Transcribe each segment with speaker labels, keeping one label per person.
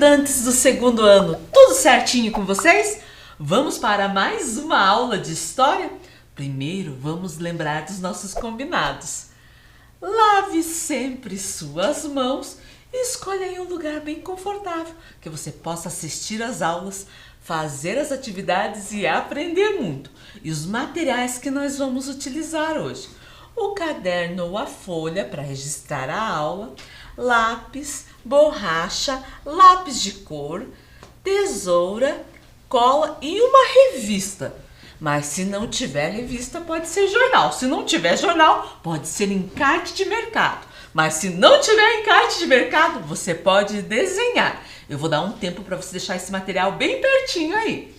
Speaker 1: estudantes do segundo ano, tudo certinho com vocês? Vamos para mais uma aula de história? Primeiro, vamos lembrar dos nossos combinados. Lave sempre suas mãos e escolha aí um lugar bem confortável, que você possa assistir às aulas, fazer as atividades e aprender muito. E os materiais que nós vamos utilizar hoje: o caderno ou a folha para registrar a aula, lápis, borracha, lápis de cor, tesoura, cola e uma revista. Mas se não tiver revista, pode ser jornal. Se não tiver jornal, pode ser encarte de mercado. Mas se não tiver encarte de mercado, você pode desenhar. Eu vou dar um tempo para você deixar esse material bem pertinho aí.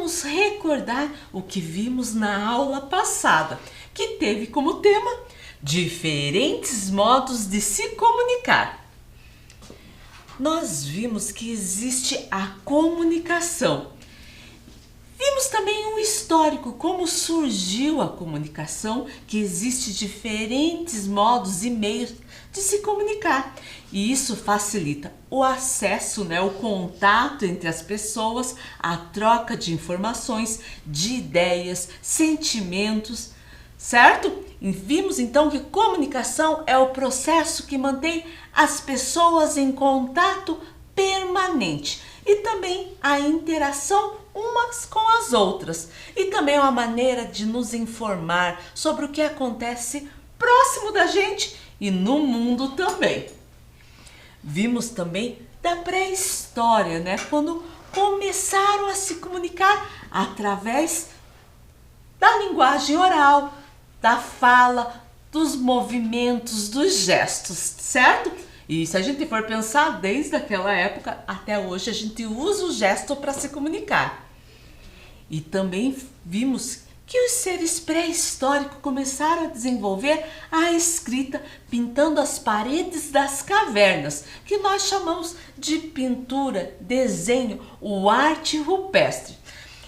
Speaker 1: Vamos recordar o que vimos na aula passada, que teve como tema diferentes modos de se comunicar. Nós vimos que existe a comunicação. Vimos também um histórico, como surgiu a comunicação, que existe diferentes modos e meios de se comunicar. E isso facilita o acesso, o contato entre as pessoas, a troca de informações, de ideias, sentimentos, certo? E vimos então que comunicação é o processo que mantém as pessoas em contato permanente e também a interação umas com as outras. E também é uma maneira de nos informar sobre o que acontece próximo da gente e no mundo também. Vimos também da pré-história, quando começaram a se comunicar através da linguagem oral, da fala, dos movimentos, dos gestos, certo? E se a gente for pensar, desde aquela época até hoje a gente usa o gesto para se comunicar. E também vimos que os seres pré-históricos começaram a desenvolver a escrita pintando as paredes das cavernas, que nós chamamos de pintura, desenho ou arte rupestre.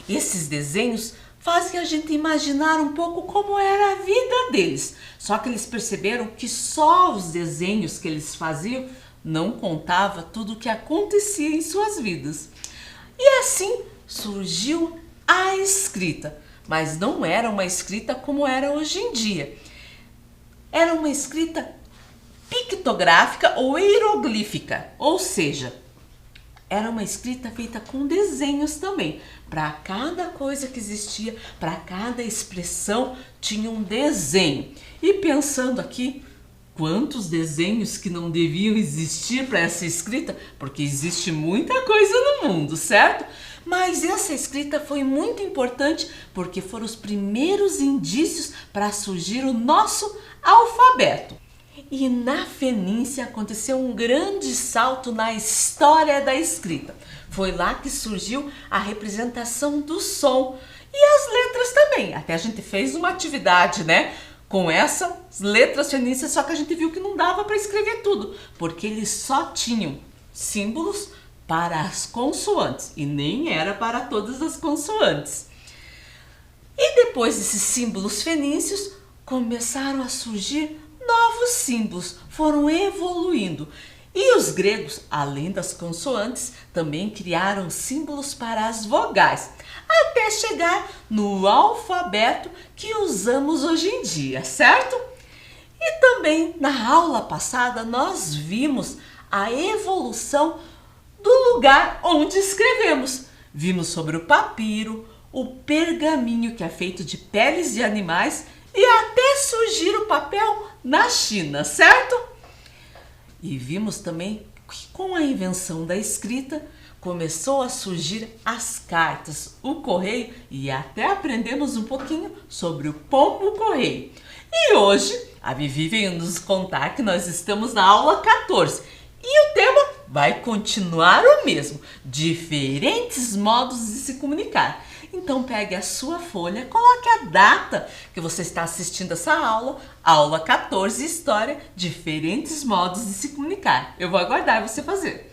Speaker 1: Esses desenhos fazem a gente imaginar um pouco como era a vida deles. Só que eles perceberam que só os desenhos que eles faziam não contava tudo o que acontecia em suas vidas. E assim surgiu a escrita. Mas não era uma escrita como era hoje em dia. Era uma escrita pictográfica ou hieroglífica, ou seja, era uma escrita feita com desenhos também. Para cada coisa que existia, para cada expressão, tinha um desenho. E pensando aqui, quantos desenhos que não deviam existir para essa escrita, porque existe muita coisa no mundo, certo? Mas essa escrita foi muito importante porque foram os primeiros indícios para surgir o nosso alfabeto. E na Fenícia aconteceu um grande salto na história da escrita. Foi lá que surgiu a representação do som e as letras também. Até a gente fez uma atividade, né? Com essas letras fenícias, só que a gente viu que não dava para escrever tudo, porque eles só tinham símbolos para as consoantes e nem era para todas as consoantes. E depois desses símbolos fenícios, começaram a surgir novos símbolos, foram evoluindo. E os gregos, além das consoantes, também criaram símbolos para as vogais, até chegar no alfabeto que usamos hoje em dia, certo? E também na aula passada nós vimos a evolução do lugar onde escrevemos. Vimos sobre o papiro, o pergaminho, que é feito de peles de animais, e até surgir o papel na China, certo? E vimos também que com a invenção da escrita começou a surgir as cartas, o correio, e até aprendemos um pouquinho sobre o pombo-correio. E hoje a Vivi veio nos contar que nós estamos na aula 14 e o tema vai continuar o mesmo, diferentes modos de se comunicar. Então pegue a sua folha, coloque a data que você está assistindo essa aula, aula 14, História, diferentes modos de se comunicar. Eu vou aguardar você fazer.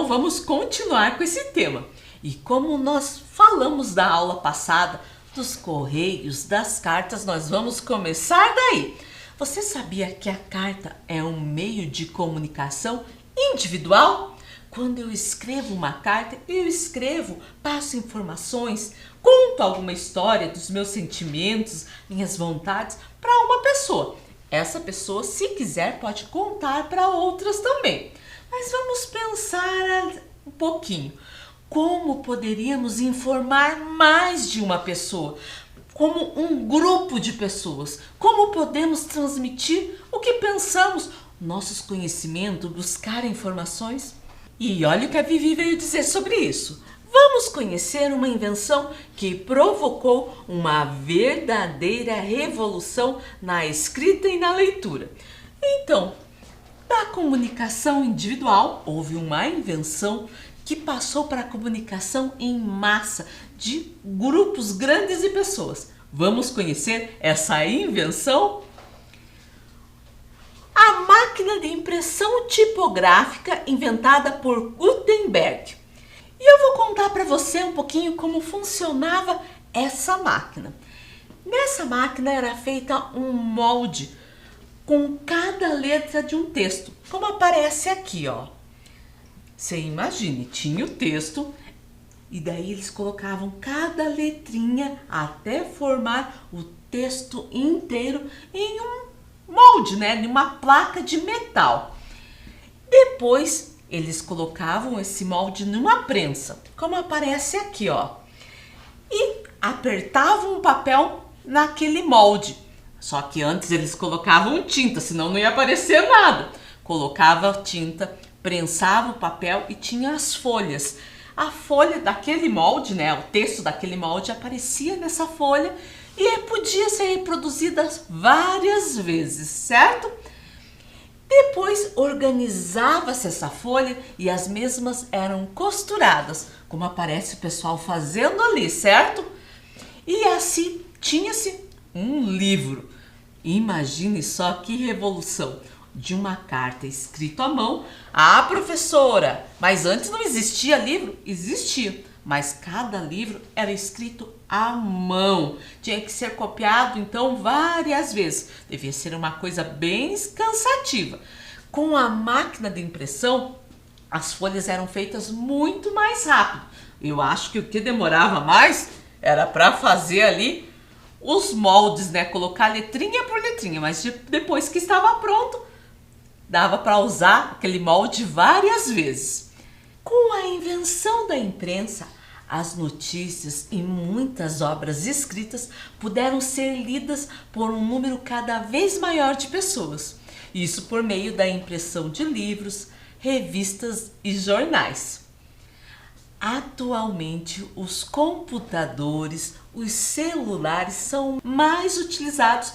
Speaker 1: vamos continuar com esse tema. E como nós falamos da aula passada, dos correios, das cartas, nós vamos começar daí. Você sabia que a carta é um meio de comunicação individual? Quando eu escrevo uma carta, passo informações, conto alguma história dos meus sentimentos, minhas vontades para uma pessoa. Essa pessoa, se quiser, pode contar para outras também. Mas vamos pensar um pouquinho. Como poderíamos informar mais de uma pessoa? Como um grupo de pessoas? Como podemos transmitir o que pensamos, nossos conhecimentos, buscar informações? E olha o que a Vivi veio dizer sobre isso. Vamos conhecer uma invenção que provocou uma verdadeira revolução na escrita e na leitura. Então, da comunicação individual, houve uma invenção que passou para a comunicação em massa de grupos grandes de pessoas. Vamos conhecer essa invenção? A máquina de impressão tipográfica inventada por Gutenberg. E eu vou contar para você um pouquinho como funcionava essa máquina. Nessa máquina era feita um molde com cada letra de um texto, como aparece aqui, ó. Você imagine, tinha o texto e daí eles colocavam cada letrinha até formar o texto inteiro em um molde, né, em uma placa de metal. Depois eles colocavam esse molde numa prensa, como aparece aqui, ó. E apertavam o papel naquele molde. Só que antes eles colocavam tinta, senão não ia aparecer nada. Colocava tinta, prensava o papel e tinha as folhas. A folha daquele molde, né, o texto daquele molde aparecia nessa folha e podia ser reproduzida várias vezes, certo? Depois organizava-se essa folha e as mesmas eram costuradas, como aparece o pessoal fazendo ali, certo? E assim tinha-se um livro. Imagine só que revolução! De uma carta escrita à mão. Ah, professora, mas antes não existia livro? Existia, mas cada livro era escrito à mão. Tinha que ser copiado, então, várias vezes. Devia ser uma coisa bem cansativa. Com a máquina de impressão, as folhas eram feitas muito mais rápido. Eu acho que o que demorava mais era para fazer ali os moldes, né? Colocar letrinha por letrinha, mas depois que estava pronto, dava para usar aquele molde várias vezes. Com a invenção da imprensa, as notícias e muitas obras escritas puderam ser lidas por um número cada vez maior de pessoas. Isso por meio da impressão de livros, revistas e jornais. Atualmente, os computadores, os celulares são mais utilizados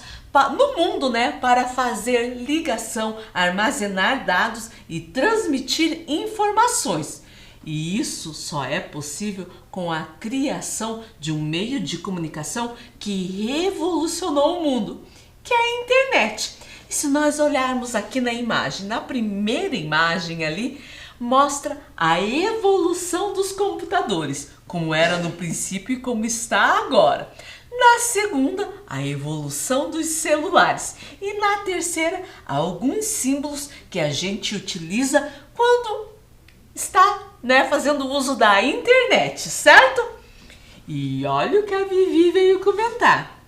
Speaker 1: no mundo, né, para fazer ligação, armazenar dados e transmitir informações. E isso só é possível com a criação de um meio de comunicação que revolucionou o mundo, que é a internet. E se nós olharmos aqui na imagem, na primeira imagem ali, mostra a evolução dos computadores, como era no princípio e como está agora. Na segunda, a evolução dos celulares. E na terceira, alguns símbolos que a gente utiliza quando está, né, fazendo uso da internet, certo? E olha o que a Vivi veio comentar.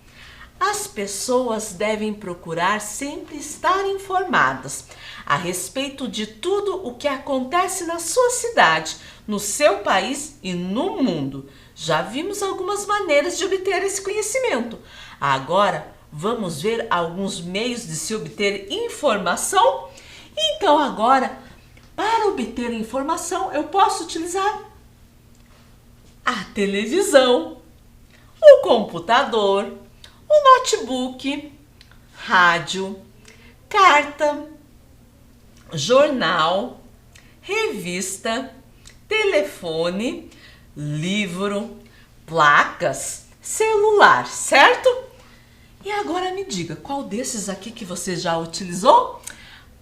Speaker 1: As pessoas devem procurar sempre estar informadas a respeito de tudo o que acontece na sua cidade, no seu país e no mundo. Já vimos algumas maneiras de obter esse conhecimento. Agora, vamos ver alguns meios de se obter informação? Então, agora, para obter informação, eu posso utilizar a televisão, o computador, o notebook, rádio, carta, jornal, revista, telefone, livro, placas, celular, certo? E agora me diga, qual desses aqui que você já utilizou?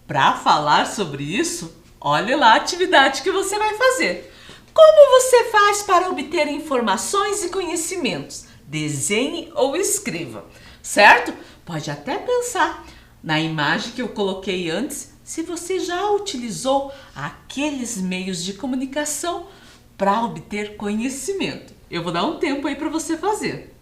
Speaker 1: Para falar sobre isso, Olhe lá a atividade que você vai fazer. Como você faz para obter informações e conhecimentos? Desenhe ou escreva, certo? Pode até pensar na imagem que eu coloquei antes, se você já utilizou aqueles meios de comunicação para obter conhecimento. Eu vou dar um tempo aí para você fazer.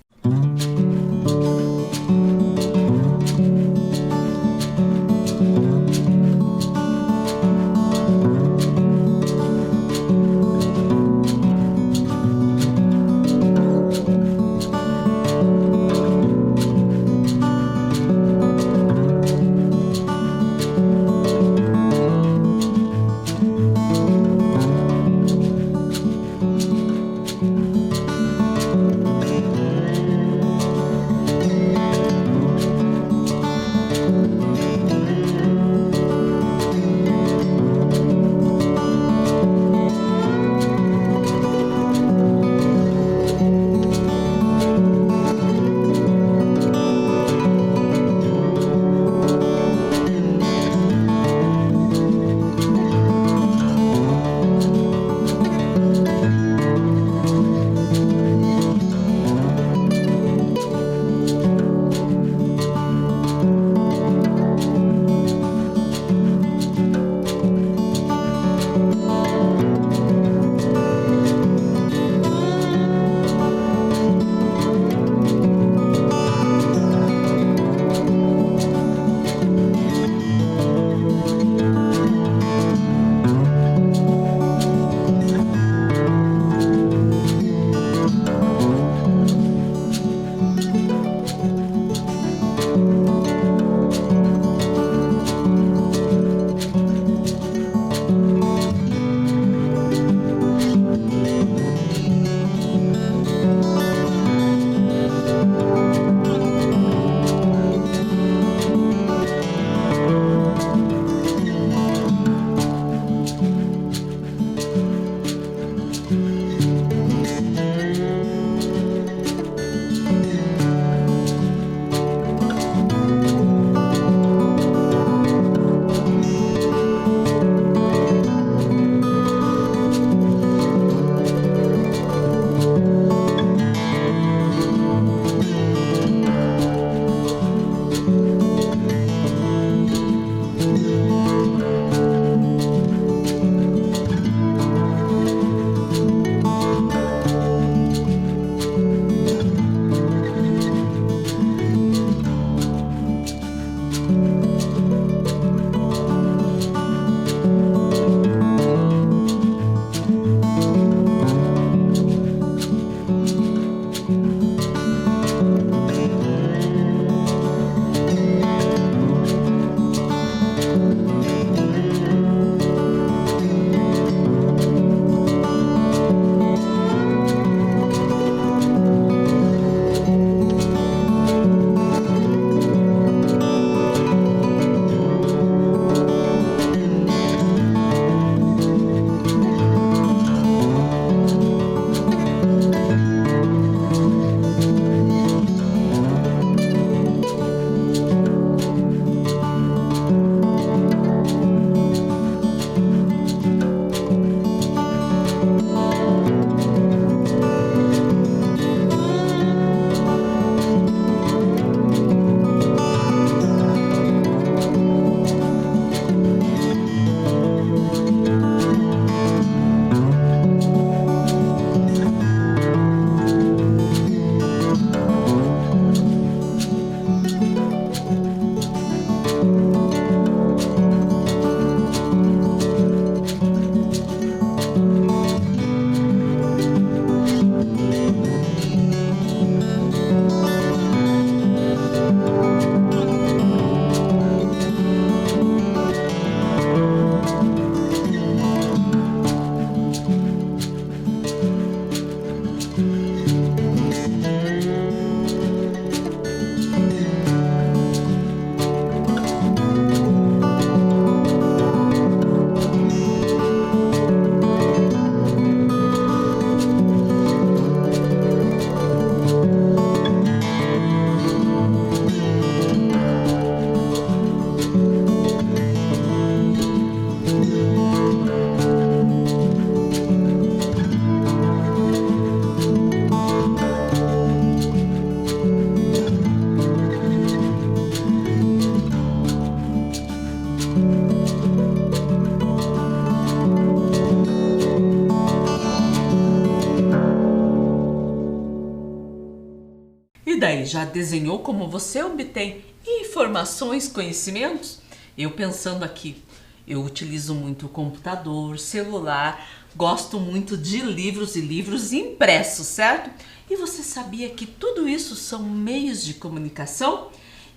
Speaker 1: daí, já desenhou como você obtém informações, conhecimentos? Eu pensando aqui, eu utilizo muito o computador, celular, gosto muito de livros e livros impressos, certo? E você sabia que tudo isso são meios de comunicação?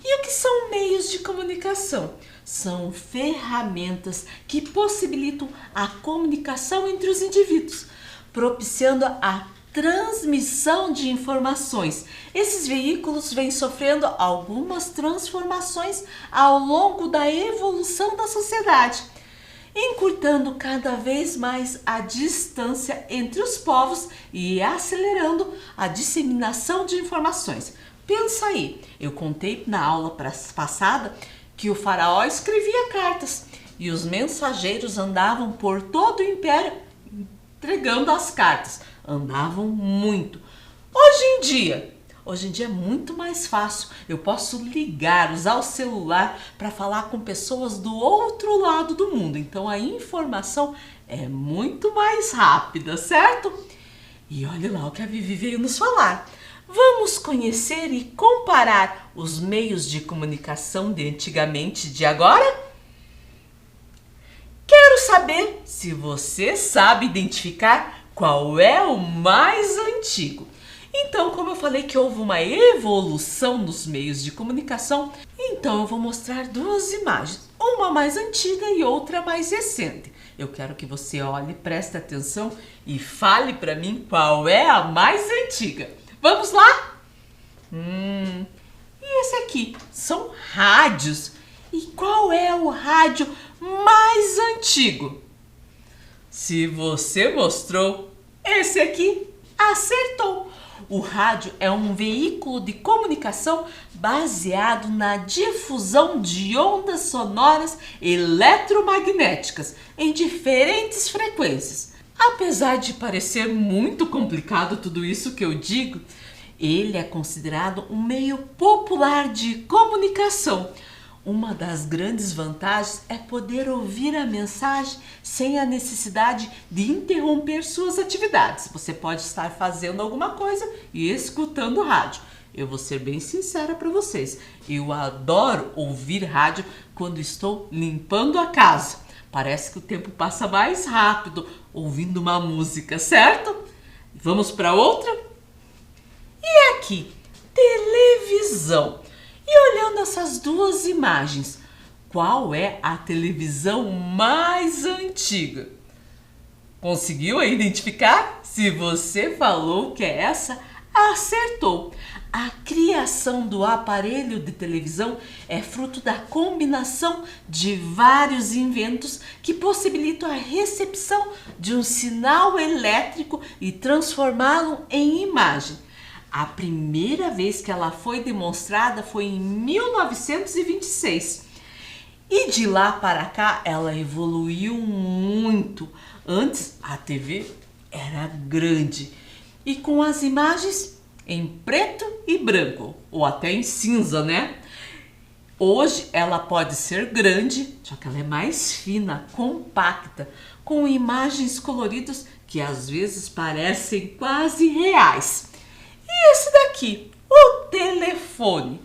Speaker 1: E o que são meios de comunicação? São ferramentas que possibilitam a comunicação entre os indivíduos, propiciando a transmissão de informações. Esses veículos vêm sofrendo algumas transformações ao longo da evolução da sociedade, encurtando cada vez mais a distância entre os povos e acelerando a disseminação de informações. Pensa aí, eu contei na aula passada que o faraó escrevia cartas e os mensageiros andavam por todo o império entregando as cartas. Andavam muito. Hoje em dia é muito mais fácil. Eu posso ligar, usar o celular para falar com pessoas do outro lado do mundo. Então a informação é muito mais rápida, certo? E olha lá o que a Vivi veio nos falar. Vamos conhecer e comparar os meios de comunicação de antigamente e de agora? Quero saber se você sabe identificar qual é o mais antigo. Então, como eu falei que houve uma evolução nos meios de comunicação, então eu vou mostrar duas imagens, uma mais antiga e outra mais recente. Eu quero que você olhe, preste atenção e fale para mim qual é a mais antiga. Vamos lá? E esse aqui são rádios. E qual é o rádio mais antigo? Se você mostrou, esse aqui acertou. O rádio é um veículo de comunicação baseado na difusão de ondas sonoras eletromagnéticas em diferentes frequências. Apesar de parecer muito complicado tudo isso que eu digo, ele é considerado um meio popular de comunicação. Uma das grandes vantagens é poder ouvir a mensagem sem a necessidade de interromper suas atividades. Você pode estar fazendo alguma coisa e escutando rádio. Eu vou ser bem sincera para vocês. Eu adoro ouvir rádio quando estou limpando a casa. Parece que o tempo passa mais rápido ouvindo uma música, certo? Vamos para outra? E aqui, televisão. E olhando essas duas imagens, qual é a televisão mais antiga? Conseguiu identificar? Se você falou que é essa, acertou. A criação do aparelho de televisão é fruto da combinação de vários inventos que possibilitam a recepção de um sinal elétrico e transformá-lo em imagem. A primeira vez que ela foi demonstrada foi em 1926. E de lá para cá ela evoluiu muito. Antes a TV era grande e com as imagens em preto e branco, ou até em cinza, né? Hoje ela pode ser grande, só que ela é mais fina, compacta, com imagens coloridas que às vezes parecem quase reais. E esse daqui, o telefone.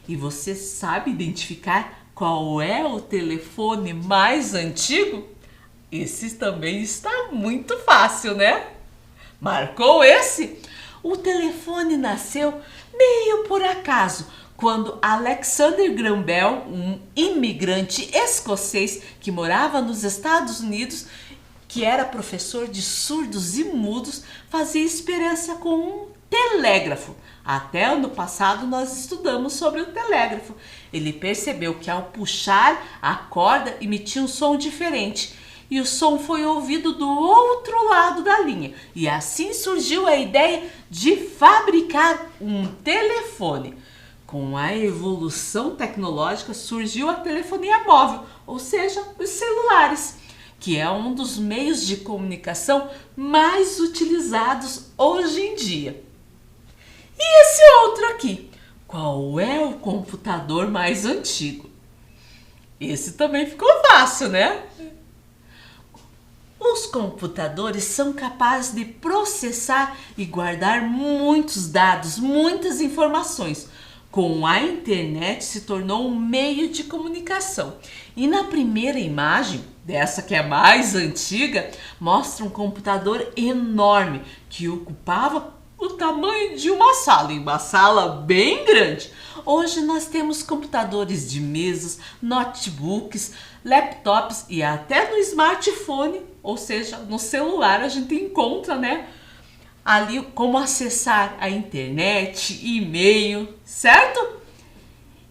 Speaker 1: E você sabe identificar qual é o telefone mais antigo? Esse também está muito fácil, né? Marcou esse? O telefone nasceu meio por acaso, quando Alexander Graham Bell, um imigrante escocês que morava nos Estados Unidos, que era professor de surdos e mudos, fazia experiência com um telégrafo. Até ano passado nós estudamos sobre o telégrafo. Ele percebeu que ao puxar a corda emitia um som diferente e o som foi ouvido do outro lado da linha. E assim surgiu a ideia de fabricar um telefone. Com a evolução tecnológica surgiu a telefonia móvel, ou seja, os celulares, que é um dos meios de comunicação mais utilizados hoje em dia. E esse outro aqui? Qual é o computador mais antigo? Esse também ficou fácil, né? Os computadores são capazes de processar e guardar muitos dados, muitas informações. Com a internet se tornou um meio de comunicação. E na primeira imagem, dessa que é mais antiga, mostra um computador enorme que ocupava o tamanho de uma sala bem grande. Hoje nós temos computadores de mesas, notebooks, laptops e até no smartphone, ou seja, no celular a gente encontra, ali como acessar a internet, e-mail, certo?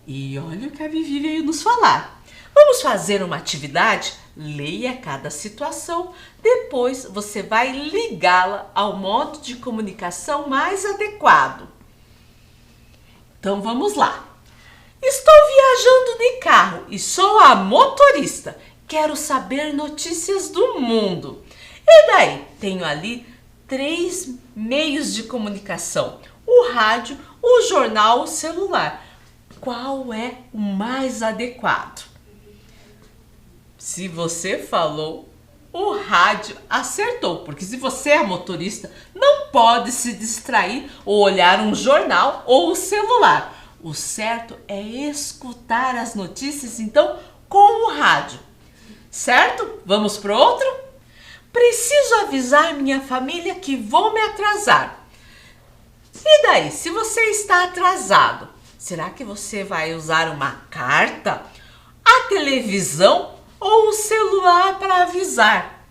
Speaker 1: E olha o que a Vivi veio nos falar. Vamos fazer uma atividade? Leia cada situação, depois você vai ligá-la ao modo de comunicação mais adequado. Então vamos lá. Estou viajando de carro e sou a motorista. Quero saber notícias do mundo. E daí? Tenho ali 3 meios de comunicação: o rádio, o jornal, o celular. Qual é o mais adequado? Se você falou o rádio, acertou, porque se você é motorista, não pode se distrair ou olhar um jornal ou o celular. O certo é escutar as notícias, então, com o rádio. Certo? Vamos para outro? Preciso avisar minha família que vou me atrasar. E daí, se você está atrasado, será que você vai usar uma carta, a televisão ou o celular para avisar?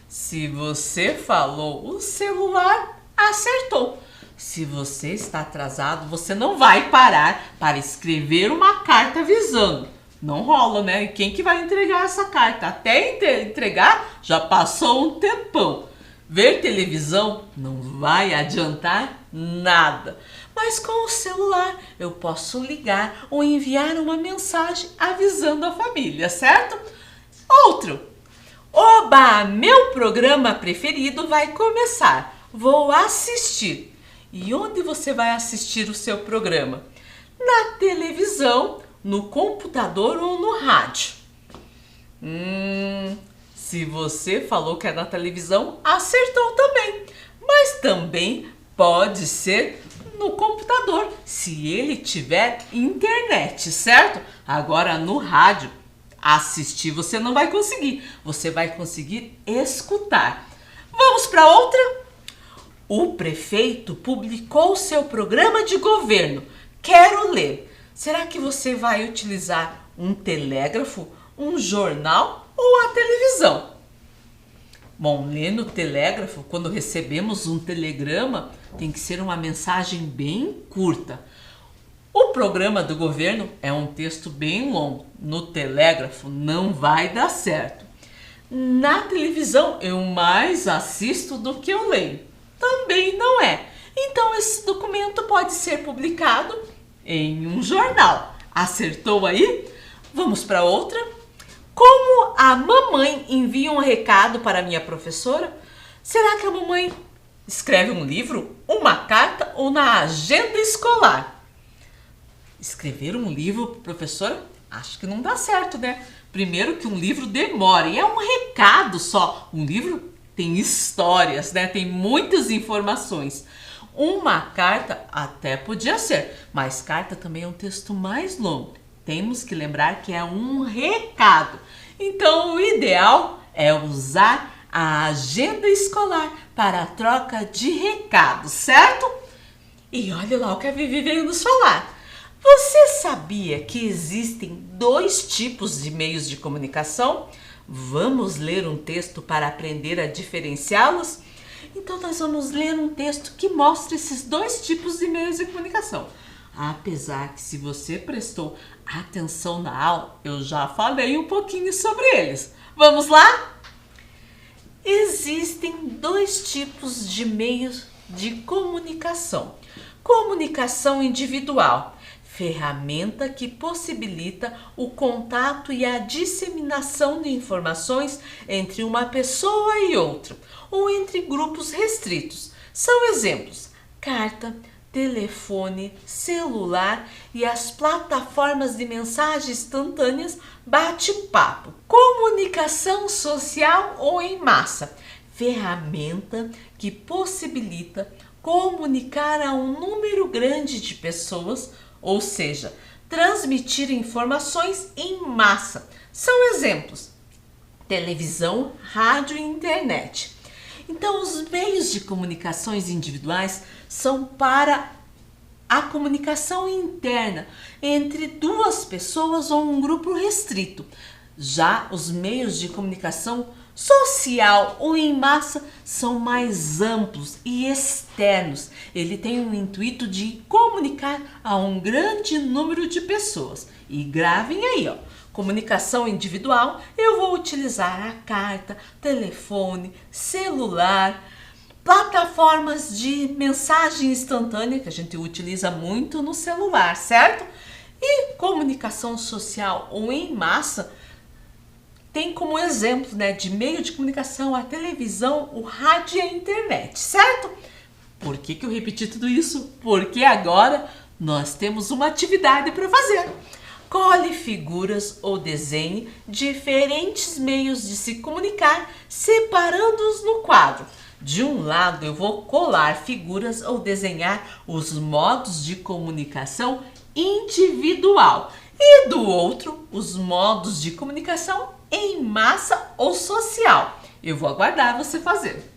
Speaker 1: Se você falou o celular, acertou. Se você está atrasado, você não vai parar para escrever uma carta avisando. Não rola, né? E quem que vai entregar essa carta? Até entregar, já passou um tempão. Ver televisão não vai adiantar nada. Mas com o celular eu posso ligar ou enviar uma mensagem avisando a família, certo? Outro. Oba, meu programa preferido vai começar. Vou assistir. E onde você vai assistir o seu programa? Na televisão, no computador ou no rádio? Se você falou que é na televisão, acertou também. Mas também pode ser no computador, se ele tiver internet, certo? Agora no rádio, assistir você não vai conseguir. Você vai conseguir escutar. Vamos para outra? O prefeito publicou seu programa de governo. Quero ler. Será que você vai utilizar um telégrafo, um jornal ou a televisão? Bom, ler no telégrafo, quando recebemos um telegrama, tem que ser uma mensagem bem curta. O programa do governo é um texto bem longo. No telégrafo não vai dar certo. Na televisão eu mais assisto do que eu leio. Também não é. Então esse documento pode ser publicado em um jornal. Acertou aí? Vamos para outra? Como a mamãe envia um recado para minha professora? Será que a mamãe escreve um livro, uma carta ou na agenda escolar? Escrever um livro, professora? Acho que não dá certo, né? Primeiro que um livro demora e é um recado só. Um livro tem histórias, né? Tem muitas informações. Uma carta até podia ser, mas carta também é um texto mais longo. Temos que lembrar que é um recado. Então, o ideal é usar a agenda escolar para a troca de recados, certo? E olha lá o que a Vivi veio nos falar. Você sabia que existem 2 tipos de meios de comunicação? Vamos ler um texto para aprender a diferenciá-los? Então, nós vamos ler um texto que mostra esses 2 tipos de meios de comunicação. Apesar que, se você prestou atenção na aula, eu já falei um pouquinho sobre eles. Vamos lá? Existem 2 tipos de meios de comunicação. Comunicação individual, ferramenta que possibilita o contato e a disseminação de informações entre uma pessoa e outra, ou entre grupos restritos. São exemplos: carta, telefone, celular e as plataformas de mensagens instantâneas, bate-papo. Comunicação social ou em massa, ferramenta que possibilita comunicar a um número grande de pessoas, ou seja, transmitir informações em massa. São exemplos: televisão, rádio e internet. Então, os meios de comunicações individuais são para a comunicação interna entre duas pessoas ou um grupo restrito. Já os meios de comunicação social ou em massa são mais amplos e externos. Ele tem o intuito de comunicar a um grande número de pessoas. E gravem aí, ó. Comunicação individual, eu vou utilizar a carta, telefone, celular, plataformas de mensagem instantânea, que a gente utiliza muito no celular, certo? E comunicação social ou em massa tem como exemplo, de meio de comunicação a televisão, o rádio e a internet, certo? Por que eu repeti tudo isso? Porque agora nós temos uma atividade para fazer. Cole figuras ou desenhe diferentes meios de se comunicar, separando-os no quadro. De um lado, eu vou colar figuras ou desenhar os modos de comunicação individual. E do outro, os modos de comunicação em massa ou social. Eu vou aguardar você fazer.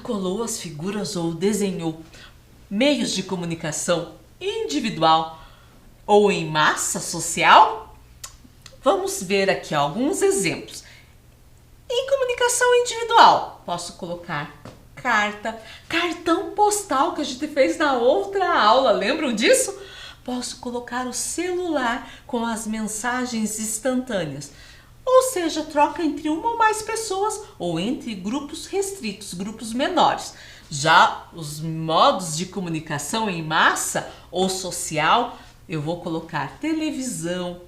Speaker 1: colou as figuras ou desenhou meios de comunicação individual ou em massa social? Vamos ver aqui alguns exemplos. Em comunicação individual, posso colocar carta, cartão postal que a gente fez na outra aula, lembram disso? Posso colocar o celular com as mensagens instantâneas, ou seja, troca entre uma ou mais pessoas ou entre grupos restritos, grupos menores. Já os modos de comunicação em massa ou social, eu vou colocar televisão,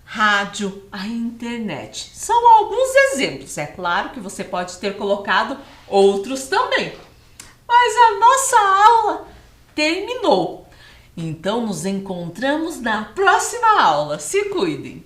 Speaker 1: rádio, a internet. São alguns exemplos. É claro que você pode ter colocado outros também. Mas a nossa aula terminou. Então nos encontramos na próxima aula. Se cuidem!